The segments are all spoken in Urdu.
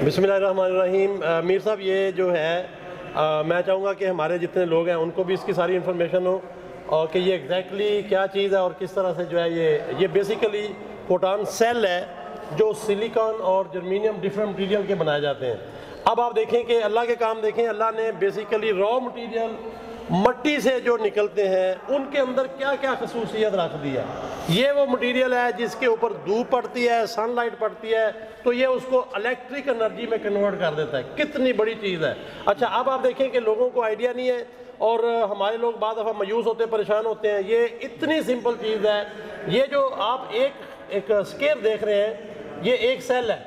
بسم اللہ الرحمن الرحیم۔ میر صاحب یہ جو ہے میں چاہوں گا کہ ہمارے جتنے لوگ ہیں ان کو بھی اس کی ساری انفارمیشن ہو اور کہ یہ ایگزیکٹلی کیا چیز ہے اور کس طرح سے جو ہے یہ بیسیکلی فوٹون سیل ہے جو سلیکان اور جرمینیم ڈفرنٹ مٹیریل کے بنائے جاتے ہیں۔ اب آپ دیکھیں کہ اللہ کے کام دیکھیں، اللہ نے بیسیکلی را مٹیریل مٹی سے جو نکلتے ہیں ان کے اندر کیا کیا خصوصیت رکھ دی ہے۔ یہ وہ مٹیریل ہے جس کے اوپر دھوپ پڑتی ہے، سن لائٹ پڑتی ہے تو یہ اس کو الیکٹرک انرجی میں کنورٹ کر دیتا ہے۔ کتنی بڑی چیز ہے۔ اچھا اب آپ دیکھیں کہ لوگوں کو آئیڈیا نہیں ہے اور ہمارے لوگ بعض دفعہ مایوس ہوتے ہیں، پریشان ہوتے ہیں۔ یہ اتنی سمپل چیز ہے، یہ جو آپ ایک اسکیئر دیکھ رہے ہیں یہ ایک سیل ہے،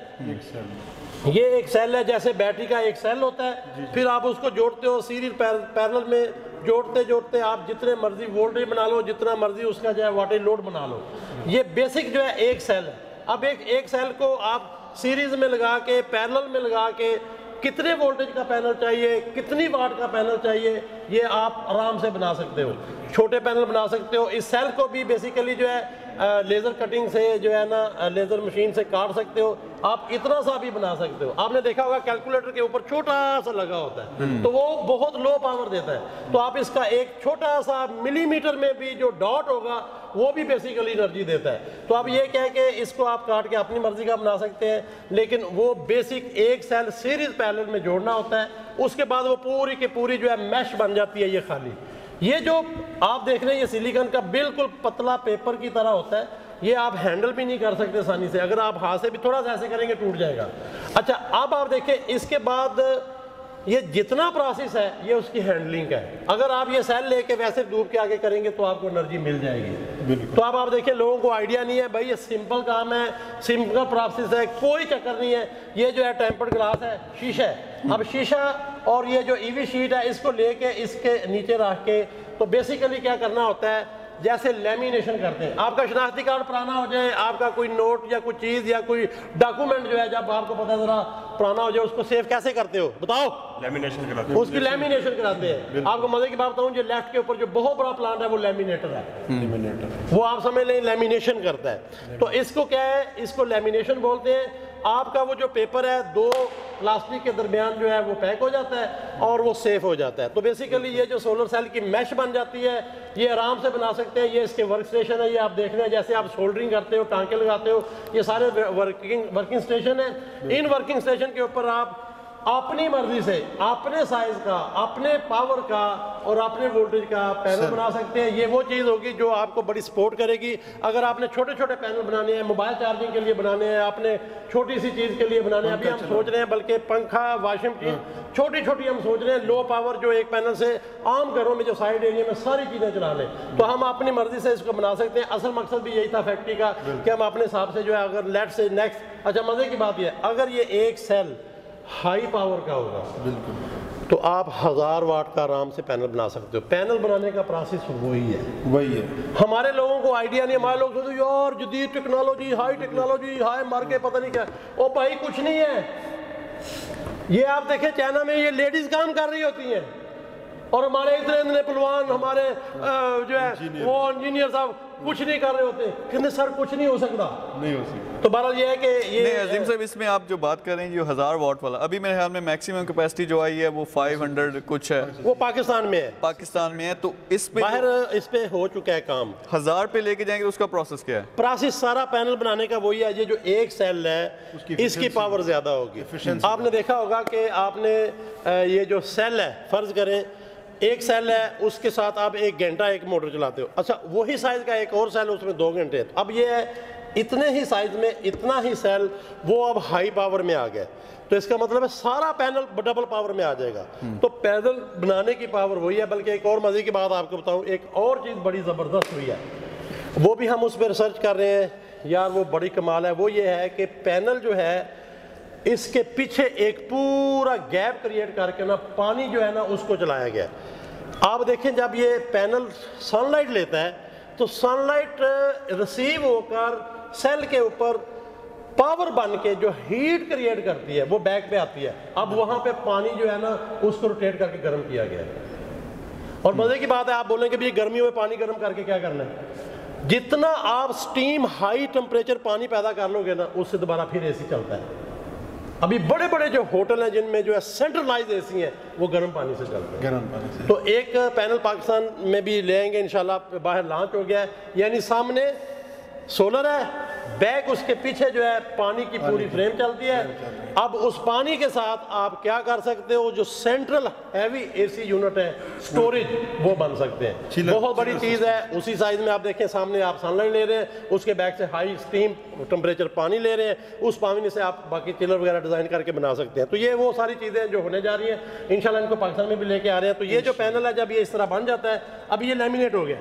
یہ ایک سیل ہے جیسے بیٹری کا ایک سیل ہوتا ہے، پھر آپ اس کو جوڑتے ہو سیریز پیرلل میں، جوڑتے آپ جتنے مرضی وولٹیج بنا لو، جتنا مرضی اس کا جو ہے واٹیج لوڈ بنا لو۔ یہ بیسک جو ہے ایک سیل ہے۔ اب ایک سیل کو آپ سیریز میں لگا کے، پیرلل میں لگا کے کتنے وولٹیج کا پینل چاہیے، کتنی واٹ کا پینل چاہیے، یہ آپ آرام سے بنا سکتے ہو۔ چھوٹے پینل بنا سکتے ہو۔ اس سیل کو بھی بیسیکلی جو ہے لیزر کٹنگ سے جو ہے نا لیزر مشین سے کاٹ سکتے ہو۔ آپ اتنا سا بھی بنا سکتے ہو۔ آپ نے دیکھا ہوگا کیلکولیٹر کے اوپر چھوٹا سا لگا ہوتا ہے تو وہ بہت لو پاور دیتا ہے، تو آپ اس کا ایک چھوٹا سا ملی میٹر میں بھی جو ڈاٹ ہوگا وہ بھی بیسیکلی انرجی دیتا ہے۔ تو اب یہ کہہ کہ اس کو آپ کاٹ کے اپنی مرضی کا بنا سکتے ہیں، لیکن وہ بیسک ایک سیل سیریز پیرلل میں جوڑنا ہوتا ہے۔ اس کے بعد وہ پوری کی پوری جو ہے میش بن جاتی ہے۔ یہ خالی یہ جو آپ دیکھ رہے ہیں یہ سلیکن کا بالکل پتلا پیپر کی طرح ہوتا ہے، یہ آپ ہینڈل بھی نہیں کر سکتے آسانی سے، اگر آپ ہاتھ سے بھی تھوڑا سا ایسے کریں گے ٹوٹ جائے گا۔ اچھا اب آپ دیکھیں اس کے بعد یہ جتنا پروسیس ہے یہ اس کی ہینڈلنگ ہے۔ اگر آپ یہ سیل لے کے ویسے ڈوب کے آگے کریں گے تو آپ کو انرجی مل جائے گی۔ تو اب آپ دیکھیں لوگوں کو آئیڈیا نہیں ہے، بھائی یہ سمپل کام ہے، سمپل پروسیس ہے، کوئی چکر نہیں ہے۔ یہ جو ہے ٹیمپرڈ گلاس ہے، شیشہ ہے۔ اب شیشہ اور یہ جو ای وی شیٹ ہے اس کو لے کے اس کے نیچے رکھ کے تو بیسیکلی کیا کرنا ہوتا ہے، جیسے لیمینیشن کرتے ہیں۔ آپ کا شناختی کارڈ پرانا ہو جائے، آپ کا کوئی نوٹ یا کوئی چیز یا کوئی ڈاکومنٹ جو ہے جب آپ کو پتہ ہے ذرا پرانا ہو جائے اس کو سیو کیسے کرتے ہو بتاؤ؟ لیمینیشن کراتے ہیں۔ اس کی لیمینیشن کراتے ہیں۔ آپ کو مزے کی بات بتاؤں، جو لیفٹ کے اوپر جو بہت بڑا پلانٹ ہے وہ لیمینیٹر ہے، وہ آپ سمجھ لیں لیمینیشن کرتا ہے۔ تو اس کو کیا ہے، اس کو لیمینیشن بولتے ہیں۔ آپ کا وہ جو پیپر ہے دو پلاسٹک کے درمیان جو ہے وہ پیک ہو جاتا ہے اور وہ سیف ہو جاتا ہے۔ تو بیسیکلی یہ جو سولر سیل کی میش بن جاتی ہے یہ آرام سے بنا سکتے ہیں۔ یہ اس کے ورک سٹیشن ہے، یہ آپ دیکھ رہے ہیں جیسے آپ سولڈرنگ کرتے ہو، ٹانکے لگاتے ہو، یہ سارے ورکنگ سٹیشن ہیں۔ ان ورکنگ سٹیشن کے اوپر آپ اپنی مرضی سے اپنے سائز کا، اپنے پاور کا اور اپنے وولٹیج کا پینل بنا سکتے ہیں۔ یہ وہ چیز ہوگی جو آپ کو بڑی سپورٹ کرے گی۔ اگر آپ نے چھوٹے چھوٹے پینل بنانے ہیں، موبائل چارجنگ کے لیے بنانے ہیں، آپ نے چھوٹی سی چیز کے لیے بنانے ہیں، ابھی ہم سوچ رہے ہیں بلکہ پنکھا، واشنگ مشین، چھوٹی چھوٹی ہم سوچ رہے ہیں لو پاور جو ایک پینل سے عام گھروں میں جو سائڈ ایریا میں ساری چیزیں چلا لیں، تو ہم اپنی مرضی سے اس کو بنا سکتے ہیں۔ اصل مقصد بھی یہی تھا فیکٹری کا کہ ہم اپنے حساب سے جو ہے اگر لیٹ سے نیکسٹ، اچھا مزے کی بات یہ ہے اگر یہ ایک سیل ہائی پاور کا ہوگا تو آپ 1000 واٹ کا آرام سے پینل بنا سکتے ہو۔ پینل بنانے کا پروسیس وہی ہے۔ ہمارے لوگوں کو آئیڈیا نہیں، ہمارے لوگ سوچتے ہیں یار جدید ٹیکنالوجی، ہائی مار کے پتہ نہیں کیا۔ او بھائی کچھ نہیں ہے۔ یہ آپ دیکھیں چائنا میں یہ لیڈیز کام کر رہی ہوتی ہیں اور ہمارے اتنے پلوان ہمارے جو ہے وہ انجینئر صاحب کچھ نہیں کر رہے ہوتے، کہتے سر کچھ نہیں ہو سکتا، نہیں ہو سکتا۔ تو بہرحال یہ ہے کہ یہ عظیم صاحب اس میں آپ جو بات کر رہے ہیں جو 1000 واٹ والا، ابھی میرے خیال میں میکسیمم کیپیسٹی جو آئی ہے وہ 500 کچھ ہے، وہ پاکستان میں ہے، پاکستان میں ہے۔ تو اس پہ باہر اس پہ ہو چکا ہے کام۔ 1000 پہ لے کے جائیں گے اس کا پروسیس کیا ہے؟ پروسیس سارا پینل بنانے کا وہی ہے، یہ جو ایک سیل ہے اس کی پاور زیادہ ہوگی۔ آپ نے دیکھا ہوگا کہ آپ نے یہ جو سیل ہے فرض کریں ایک سیل ہے، اس کے ساتھ آپ 1 گھنٹہ ایک موٹر چلاتے ہو، اچھا وہی سائز کا ایک اور سیل اس میں 2 گھنٹے، اب یہ ہے اتنے ہی سائز میں اتنا ہی سیل وہ اب ہائی پاور میں آ گئے، تو اس کا مطلب ہے سارا پینل ڈبل پاور میں آ جائے گا۔ تو پینل بنانے کی پاور وہی ہے، بلکہ ایک اور مزے کی بات آپ کو بتاؤں، ایک اور چیز بڑی زبردست ہوئی ہے، وہ بھی ہم اس پہ ریسرچ کر رہے ہیں یار، وہ بڑی کمال ہے۔ وہ یہ ہے کہ پینل جو ہے اس کے پیچھے ایک پورا گیپ کریٹ کر کے نا پانی جو ہے نا اس کو چلایا گیا۔ آپ دیکھیں جب یہ پینل سن لائٹ لیتا ہے تو سن لائٹ ریسیو ہو کر سیل کے اوپر پاور بن کے جو ہیٹ کریٹ کرتی ہے وہ بیک پہ آتی ہے، اب وہاں پہ پانی جو ہے نا اس کو روٹیٹ کر کے گرم کیا گیا ہے۔ اور مزے کی بات ہے آپ بولیں کہ بھی گرمیوں میں پانی گرم کر کے کیا کرنا ہے، جتنا آپ سٹیم ہائی ٹمپریچر پانی پیدا کر لو گے نا اس سے دوبارہ پھر اے سی چلتا ہے۔ ابھی بڑے بڑے جو ہوٹل ہیں جن میں جو ہے سینٹرلائز اے سی ہیں وہ گرم پانی سے چلتے ہیں. گرم پانی سے. تو ایک پینل پاکستان میں بھی لے آئیں گے انشاءاللہ, باہر لانچ ہو گیا ہے, یعنی سامنے سولر ہے, بیک اس کے پیچھے جو ہے پانی کی پوری فریم چلتی ہے. اب اس پانی کے ساتھ آپ کیا کر سکتے ہو, جو سینٹرل ہیوی اے سی یونٹ ہے سٹوریج وہ بن سکتے ہیں. بہت بڑی چیز ہے. اسی سائز میں آپ دیکھیں سامنے آپ سن لائٹ لے رہے ہیں, اس کے بیک سے ہائی اسٹیم ٹمپریچر پانی لے رہے ہیں, اس پانی سے آپ باقی چلر وغیرہ ڈیزائن کر کے بنا سکتے ہیں. تو یہ وہ ساری چیزیں جو ہونے جا رہی ہیں انشاءاللہ ان کو پاکستان میں بھی لے کے آ رہے ہیں. تو یہ جو پینل ہے جب یہ اس طرح بن جاتا ہے, اب یہ لیمینیٹ ہو گیا.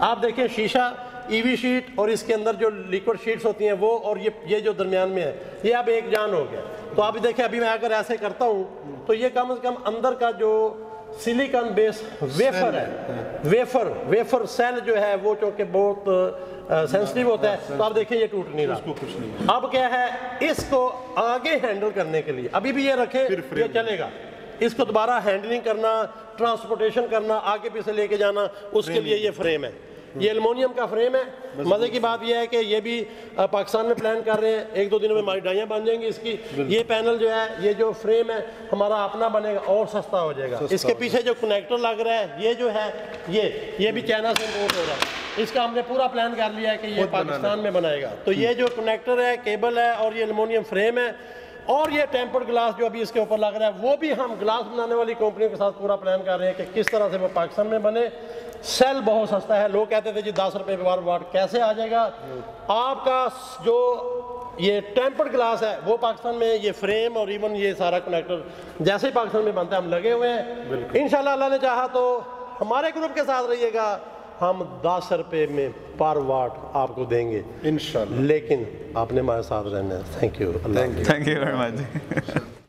آپ دیکھیں شیشہ ای وی شیٹ اور اس کے اندر جو لیکوڈ شیٹس ہوتی ہیں وہ, اور یہ جو درمیان میں ہے یہ اب ایک جان ہو گیا. تو آپ دیکھیں ابھی میں اگر ایسے کرتا ہوں تو یہ کم از کم اندر کا جو سلیکن بیس ویفر ہے, ویفر سیل جو ہے وہ چونکہ بہت سینسٹیو ہوتا ہے, تو آپ دیکھیں یہ ٹوٹ نہیں رہا. اب کیا ہے, اس کو آگے ہینڈل کرنے کے لیے ابھی بھی یہ رکھے یہ چلے گا, اس کو دوبارہ ہینڈلنگ کرنا, ٹرانسپورٹیشن کرنا, آگے پیچھے لے کے جانا, اس کے لیے یہ فریم ہے. یہ ایلومینیم کا فریم ہے. مزے کی بات یہ ہے کہ یہ بھی پاکستان میں پلان کر رہے ہیں, 1-2 دنوں میں ہماری ڈائیاں بن جائیں گی اس کی. یہ پینل جو ہے, یہ جو فریم ہے ہمارا اپنا بنے گا اور سستا ہو جائے گا. اس کے پیچھے جو کنیکٹر لگ رہا ہے یہ جو ہے یہ بھی چائنا سے امپورٹ ہو رہا ہے. اس کا ہم نے پورا پلان کر لیا ہے کہ یہ پاکستان میں بنائے گا. تو یہ جو کنیکٹر ہے, کیبل ہے, اور یہ ایلومینیم فریم ہے, اور یہ ٹیمپرڈ گلاس جو ابھی اس کے اوپر لگ رہا ہے, وہ بھی ہم گلاس بنانے والی کمپنیوں کے ساتھ پورا پلان کر رہے ہیں کہ کس طرح سے وہ پاکستان میں بنے. سیل بہت سستا ہے. لوگ کہتے تھے جی 10 روپے پر واٹ کیسے آ جائے گا. آپ کا جو یہ ٹیمپرڈ گلاس ہے وہ پاکستان میں, یہ فریم اور ایون یہ سارا کنیکٹر جیسے ہی پاکستان میں بنتا ہے ہم لگے ہوئے ہیں. انشاءاللہ اللہ نے چاہا تو ہمارے گروپ کے ساتھ رہیے گا, ہم 10 روپے میں پر واٹ آپ کو دیں گے انشاءاللہ, لیکن آپ نے ہمارے ساتھ رہنا ہے. Thank you. Thank you very much.